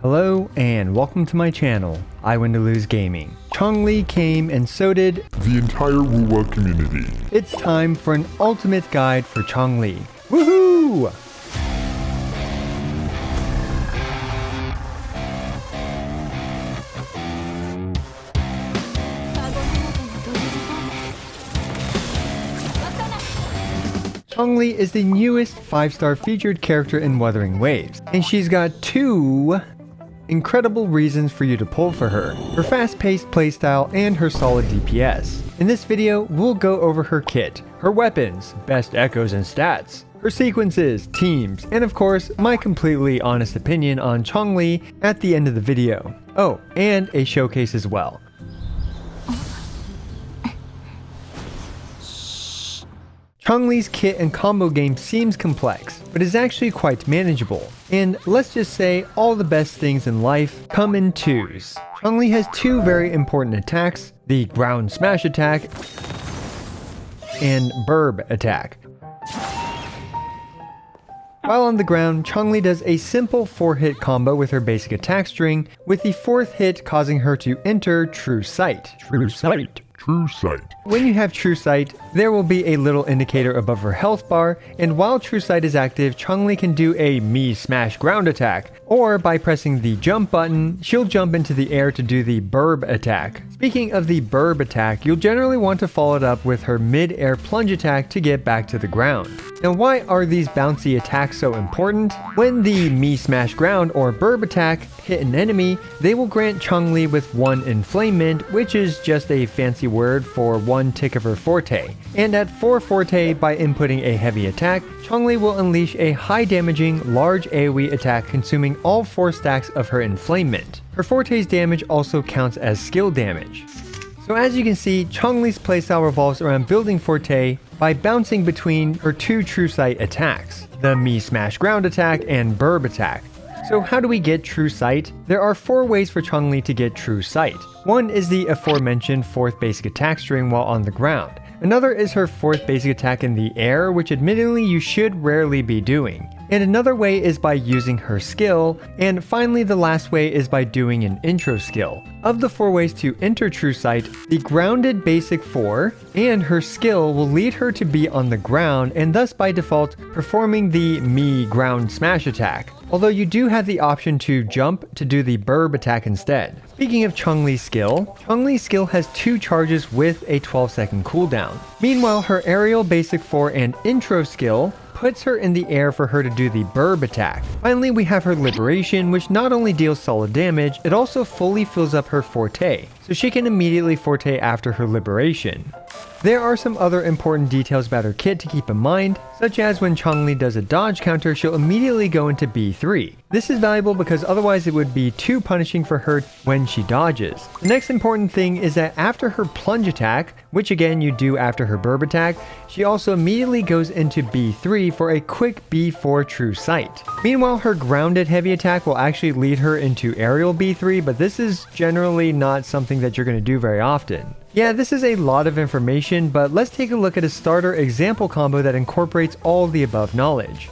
Hello and welcome to my channel, I Win to Lose Gaming. Changli came and so did the entire Wuwa community. It's time for an ultimate guide for Changli. Woohoo! Changli is the newest 5-star featured character in Wuthering Waves, and she's got two incredible reasons for you to pull for her: her fast-paced playstyle and her solid DPS. In this video, we'll go over her kit, her weapons, best echoes and stats, her sequences, teams, and of course, my completely honest opinion on Changli at the end of the video. Oh, and a showcase as well. Changli's kit and combo game seems complex, but is actually quite manageable. And let's just say all the best things in life come in twos. Changli has two very important attacks, the ground smash attack and burb attack. While on the ground, Changli does a simple 4-hit combo with her basic attack string, with the 4th hit causing her to enter True Sight. True Sight. When you have True Sight, there will be a little indicator above her health bar, and while True Sight is active, Changli can do a me smash ground attack, or by pressing the jump button, she'll jump into the air to do the burb attack. Speaking of the burb attack, you'll generally want to follow it up with her mid-air plunge attack to get back to the ground. Now, why are these bouncy attacks so important? When the me smash ground or burb attack hit an enemy, they will grant Changli with 1 inflamement, which is just a fancy word for 1 tick of her forte. And at 4 forte, by inputting a heavy attack, Changli will unleash a high damaging, large AoE attack consuming all 4 stacks of her inflamement. Her forte's damage also counts as skill damage. So as you can see, Changli's playstyle revolves around building forte by bouncing between her 2 True Sight attacks, the me smash ground attack and burb attack. So how do we get True Sight? There are 4 ways for Changli to get True Sight. One is the aforementioned 4th basic attack string while on the ground. Another is her 4th basic attack in the air, which admittedly you should rarely be doing. And another way is by using her skill, and finally the last way is by doing an intro skill. Of the 4 ways to enter True Sight, the grounded basic 4 and her skill will lead her to be on the ground and thus by default performing the me ground smash attack. Although you do have the option to jump to do the burb attack instead. Speaking of Changli's skill has 2 charges with a 12-second cooldown. Meanwhile, her aerial basic 4 and intro skill puts her in the air for her to do the burb attack. Finally, we have her liberation, which not only deals solid damage, it also fully fills up her forte, so she can immediately forte after her liberation. There are some other important details about her kit to keep in mind, such as when Changli does a dodge counter, she'll immediately go into B3. This is valuable because otherwise it would be too punishing for her when she dodges. The next important thing is that after her plunge attack, which again you do after her burb attack, she also immediately goes into B3 for a quick B4 True Sight. Meanwhile, her grounded heavy attack will actually lead her into aerial B3, but this is generally not something that you're going to do very often. Yeah, this is a lot of information, but let's take a look at a starter example combo that incorporates all of the above knowledge.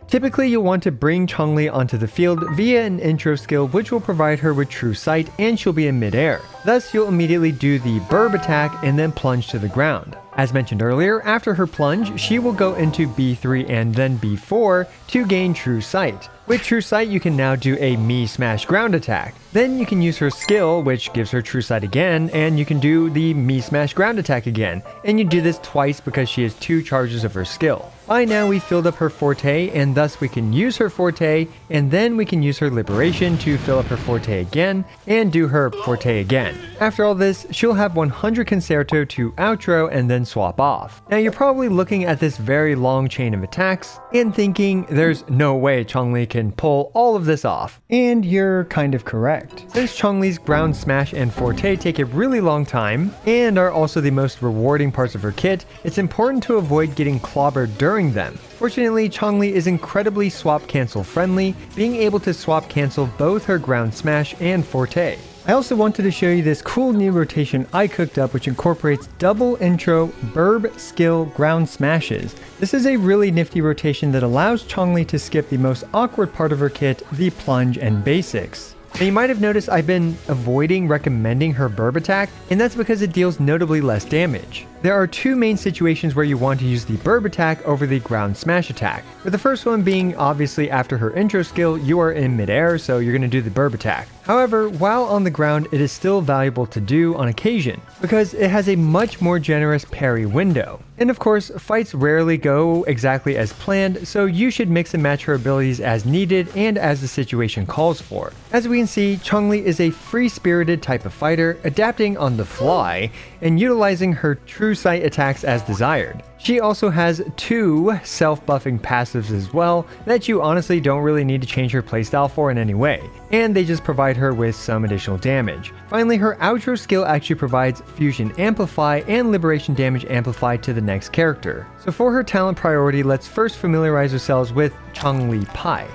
Typically, you'll want to bring Changli onto the field via an intro skill which will provide her with True Sight and she'll be in midair. Thus, you'll immediately do the burb attack and then plunge to the ground. As mentioned earlier, after her plunge, she will go into B3 and then B4 to gain True Sight. With True Sight, you can now do a me smash ground attack. Then you can use her skill, which gives her True Sight again, and you can do the me smash ground attack again. And you do this twice because she has 2 charges of her skill. By now we filled up her forte, and thus we can use her forte, and then we can use her liberation to fill up her forte again, and do her forte again. After all this, she'll have 100 concerto to outro and then swap off. Now you're probably looking at this very long chain of attacks, and thinking there's no way Changli can pull all of this off. And you're kind of correct. Since Changli's ground smash and forte take a really long time, and are also the most rewarding parts of her kit, it's important to avoid getting clobbered during them. Fortunately, Changli is incredibly swap cancel friendly, being able to swap cancel both her ground smash and forte. I also wanted to show you this cool new rotation I cooked up which incorporates double intro burb skill ground smashes. This is a really nifty rotation that allows Changli to skip the most awkward part of her kit, the plunge and basics. Now you might have noticed I've been avoiding recommending her burb attack, and that's because it deals notably less damage. There are two main situations where you want to use the burb attack over the ground smash attack, with the first one being obviously after her intro skill you are in midair, so you're going to do the burb attack. However, while on the ground it is still valuable to do on occasion, because it has a much more generous parry window. And of course, fights rarely go exactly as planned, so you should mix and match her abilities as needed and as the situation calls for. As we can see, Changli is a free-spirited type of fighter, adapting on the fly and utilizing her true sight attacks as desired. She also has two self-buffing passives as well that you honestly don't really need to change her playstyle for in any way, and they just provide her with some additional damage. Finally, her outro skill actually provides Fusion Amplify and Liberation Damage Amplified to the next character. So for her talent priority, let's first familiarize ourselves with Changli Pai.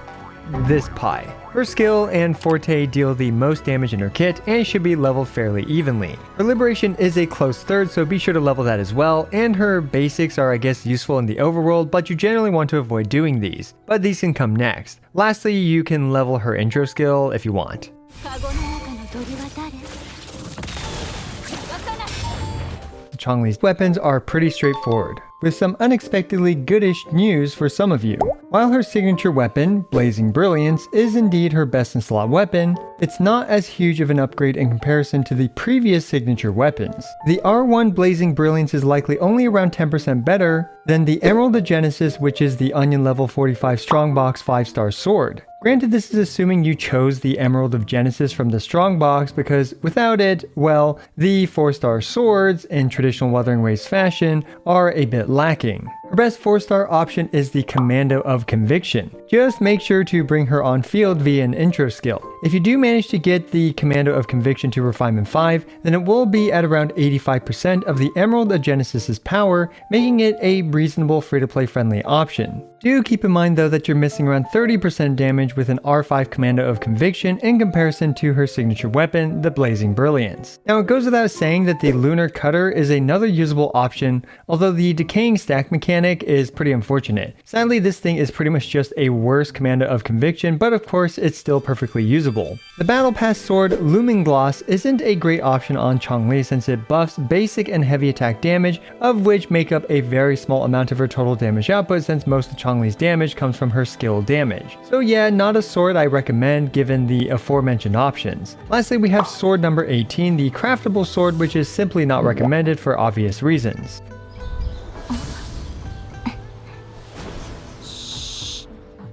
This Pai. Her skill and forte deal the most damage in her kit and should be leveled fairly evenly. Her liberation is a close third, so be sure to level that as well, and her basics are I guess useful in the overworld, but you generally want to avoid doing these. But these can come next. Lastly, you can level her intro skill if you want. Changli's weapons are pretty straightforward, with some unexpectedly goodish news for some of you. While her signature weapon, Blazing Brilliance, is indeed her best in slot weapon, it's not as huge of an upgrade in comparison to the previous signature weapons. The R1 Blazing Brilliance is likely only around 10% better than the Emerald of Genesis, which is the Onion level 45 Strongbox 5-star sword. Granted, this is assuming you chose the Emerald of Genesis from the Strongbox, because without it, well, the 4-star swords in traditional Wuthering Waves fashion are a bit lacking. Her best 4-star option is the Commando of Conviction. Just make sure to bring her on field via an intro skill. If you do manage to get the Commando of Conviction to Refinement 5, then it will be at around 85% of the Emerald of Genesis's power, making it a reasonable free-to-play friendly option. Do keep in mind though that you're missing around 30% damage with an R5 Commando of Conviction in comparison to her signature weapon, the Blazing Brilliance. Now it goes without saying that the Lunar Cutter is another usable option, although the decaying stack mechanic is pretty unfortunate. Sadly, this thing is pretty much just a worse Commando of Conviction, but of course it's still perfectly usable. The Battle Pass sword Looming Gloss isn't a great option on Changli since it buffs basic and heavy attack damage, of which make up a very small amount of her total damage output since most of Changli's damage comes from her skill damage. So yeah, not a sword I recommend given the aforementioned options. Lastly, we have sword number 18, the craftable sword, which is simply not recommended for obvious reasons.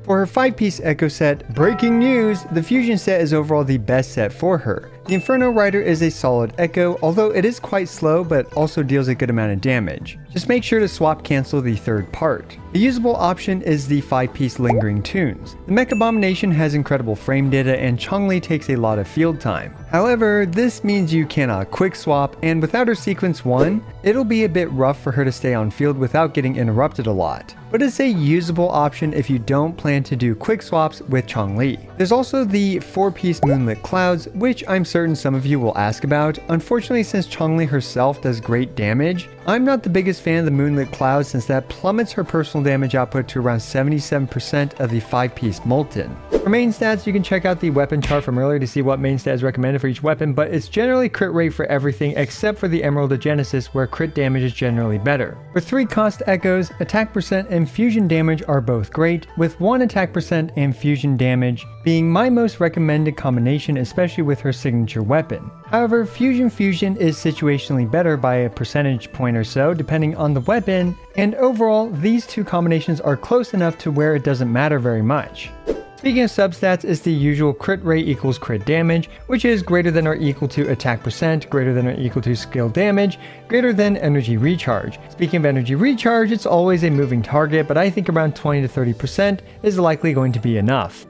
For her 5-piece Echo set, breaking news, the Fusion set is overall the best set for her. The Inferno Rider is a solid Echo, although it is quite slow but also deals a good amount of damage. Just make sure to swap cancel the third part. The usable option is the 5-piece Lingering Tunes. The Mech Abomination has incredible frame data and Changli takes a lot of field time. However, this means you cannot quick swap, and without her sequence 1, it'll be a bit rough for her to stay on field without getting interrupted a lot. But it's a usable option if you don't plan to do quick swaps with Changli. There's also the 4-piece Moonlit Clouds, which I'm certain some of you will ask about. Unfortunately, since Changli herself does great damage, I'm not the biggest fan of the Moonlit Clouds since that plummets her personal damage output to around 77% of the 5-piece Molten. For main stats, you can check out the weapon chart from earlier to see what main stat is recommended for each weapon, but it's generally crit rate for everything except for the Emerald of Genesis, where crit damage is generally better. For 3 cost Echoes, attack percent and fusion damage are both great, with 1 attack percent and fusion damage being my most recommended combination, especially with her signature weapon. However, Fusion is situationally better by a percentage point or so depending on the weapon, and overall these two combinations are close enough to where it doesn't matter very much. Speaking of substats, is the usual crit rate equals crit damage, which is greater than or equal to attack percent, greater than or equal to skill damage, greater than energy recharge. Speaking of energy recharge, it's always a moving target, but I think around 20 to 30% is likely going to be enough.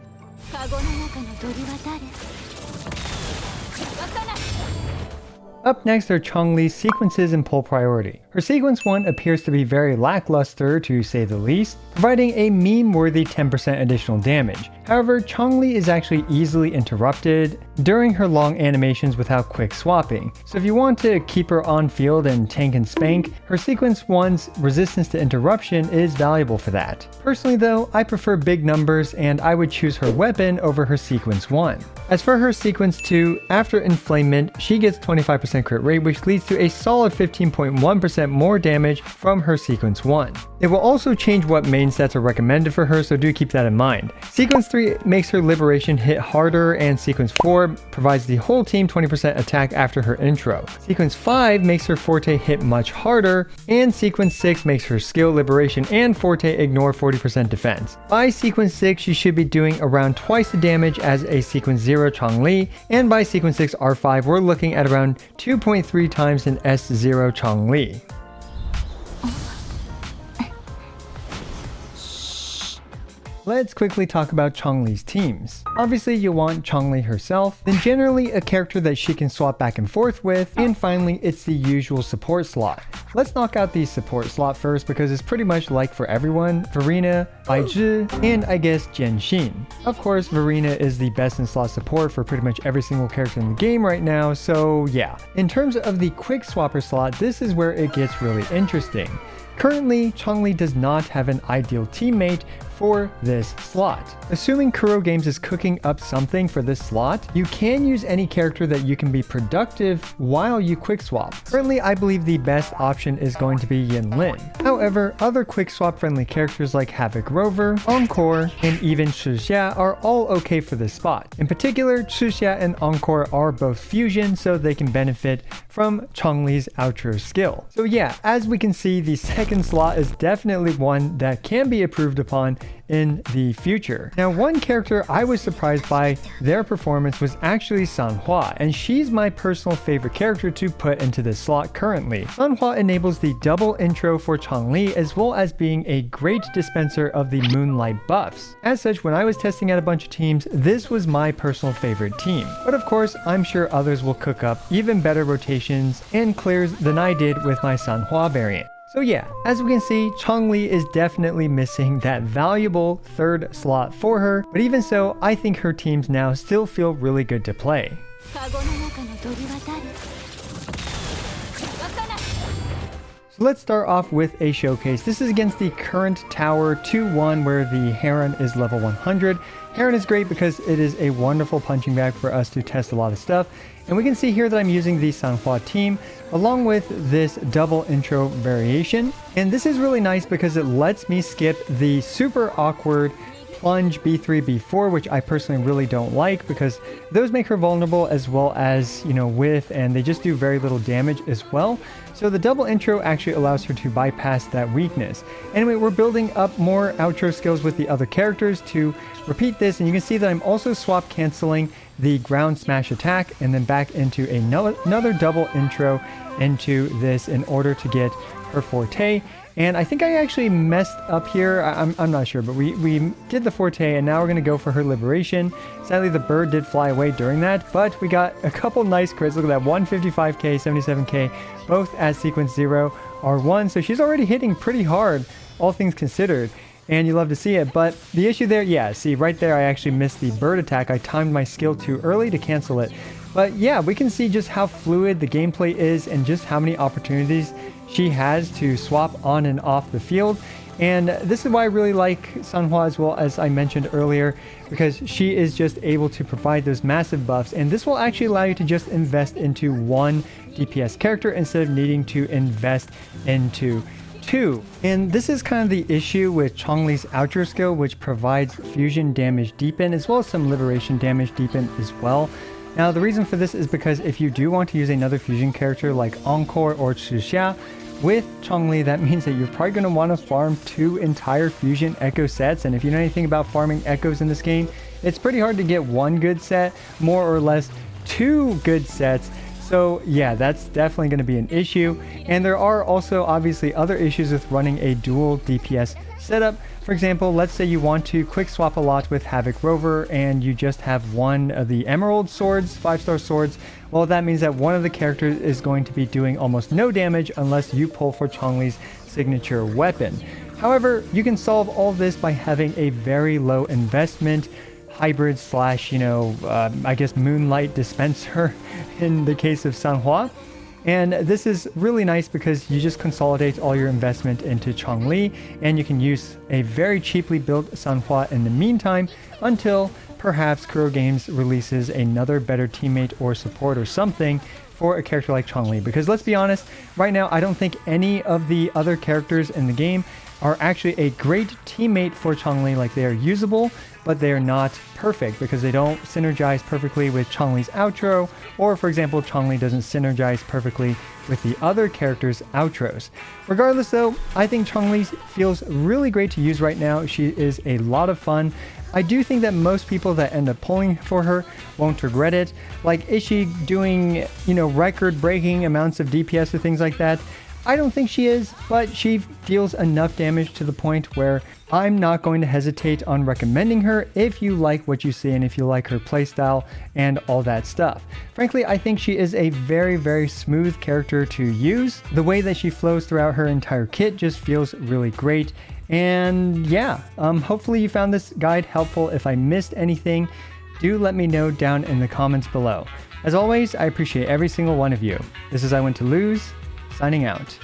Up next are Changli's sequences and pull priority. Her Her sequence 1 appears to be very lackluster to say the least, providing a meme-worthy 10% additional damage. However, Changli is actually easily interrupted during her long animations without quick swapping. So if you want to keep her on field and tank and spank, her sequence 1's resistance to interruption is valuable for that. Personally though, I prefer big numbers and I would choose her weapon over her sequence 1. As for her sequence 2, after inflamement, she gets 25% crit rate, which leads to a solid 15.1% more damage from her sequence 1. It will also change what main sets are recommended for her, so do keep that in mind. Sequence 3 makes her liberation hit harder, and sequence 4 provides the whole team 20% attack after her intro. Sequence 5 makes her forte hit much harder, and sequence 6 makes her skill, liberation, and forte ignore 40% defense. By sequence 6, she should be doing around twice the damage as a sequence 0 Changli, and by sequence 6 R5, we're looking at around 2.3 times an S0 Changli. Let's quickly talk about Changli's teams. Obviously, you want Changli herself, then generally a character that she can swap back and forth with, and finally, it's the usual support slot. Let's knock out the support slot first because it's pretty much like for everyone, Verena, Baizhi, and I guess Genshin. Of course, Verena is the best in slot support for pretty much every single character in the game right now, so yeah. In terms of the quick swapper slot, this is where it gets really interesting. Currently, Changli does not have an ideal teammate for this slot. Assuming Kuro Games is cooking up something for this slot, you can use any character that you can be productive while you quick swap. Currently, I believe the best option is going to be Yin Lin. However, other quick swap friendly characters like Havoc Rover, Encore, and even Chixia are all okay for this spot. In particular, Chixia and Encore are both fusion, so they can benefit from Changli's outro skill. So yeah, as we can see, the second slot is definitely one that can be improved upon in the future. Now, one character I was surprised by their performance was actually Sanhua, and she's my personal favorite character to put into this slot currently. Sanhua enables the double intro for Changli as well as being a great dispenser of the moonlight buffs. As such, when I was testing out a bunch of teams, this was my personal favorite team. But of course, I'm sure others will cook up even better rotations and clears than I did with my Sanhua variant. So yeah, as we can see, Changli is definitely missing that valuable third slot for her, but even so, I think her teams now still feel really good to play. So let's start off with a showcase. This is against the current tower 2-1 where the Heron is level 100. Heron is great because it is a wonderful punching bag for us to test a lot of stuff. And we can see here that I'm using the Sanhua team along with this double intro variation. And this is really nice because it lets me skip the super awkward plunge B3, B4, which I personally really don't like because those make her vulnerable as well as, whiff, and they just do very little damage as well. So the double intro actually allows her to bypass that weakness. Anyway, we're building up more outro skills with the other characters to repeat this, and you can see that I'm also swap canceling the ground smash attack and then back into another double intro into this in order to get her forte. And I think I actually messed up here. I'm not sure, but we did the forte and now we're going to go for her liberation. Sadly, the bird did fly away during that, but we got a couple nice crits. Look at that, 155k, 77k, both as sequence 0 R1. So she's already hitting pretty hard, all things considered. And you love to see it, but the issue there, yeah, see right there, I actually missed the bird attack. I timed my skill too early to cancel it. But yeah, we can see just how fluid the gameplay is and just how many opportunities she has to swap on and off the field. And this is why I really like Sanhua as well, as I mentioned earlier, because she is just able to provide those massive buffs. And this will actually allow you to just invest into one DPS character instead of needing to invest into two. And this is kind of the issue with Changli's outro skill, which provides fusion damage deepen as well as some liberation damage deepen as well. Now, the reason for this is because if you do want to use another fusion character like Encore or Chixia with Changli, that means that you're probably going to want to farm 2 entire fusion echo sets. And if you know anything about farming echoes in this game, it's pretty hard to get 1 good set, more or less 2 good sets. So yeah, that's definitely going to be an issue. And there are also obviously other issues with running a dual DPS setup. For example, let's say you want to quick swap a lot with Havoc Rover and you just have one of the Emerald swords, 5-star swords. Well, that means that one of the characters is going to be doing almost no damage unless you pull for Changli's signature weapon. However, you can solve all this by having a very low investment hybrid slash, I guess moonlight dispenser in the case of Sanhua. And this is really nice because you just consolidate all your investment into Changli, and you can use a very cheaply built Sanhua in the meantime until perhaps Kuro Games releases another better teammate or support or something for a character like Changli. Because let's be honest, right now I don't think any of the other characters in the game are actually a great teammate for Changli. Like, they are usable, but they are not perfect because they don't synergize perfectly with Changli's outro, or for example, Changli doesn't synergize perfectly with the other characters' outros. Regardless though, I think Changli feels really great to use right now. She is a lot of fun. I do think that most people that end up pulling for her won't regret it. Like, is she doing, record-breaking amounts of DPS or things like that? I don't think she is, but she deals enough damage to the point where I'm not going to hesitate on recommending her if you like what you see and if you like her playstyle and all that stuff. Frankly, I think she is a very, very smooth character to use. The way that she flows throughout her entire kit just feels really great. And yeah, hopefully you found this guide helpful. If I missed anything, do let me know down in the comments below. As always, I appreciate every single one of you. This is I Went to Lose, signing out.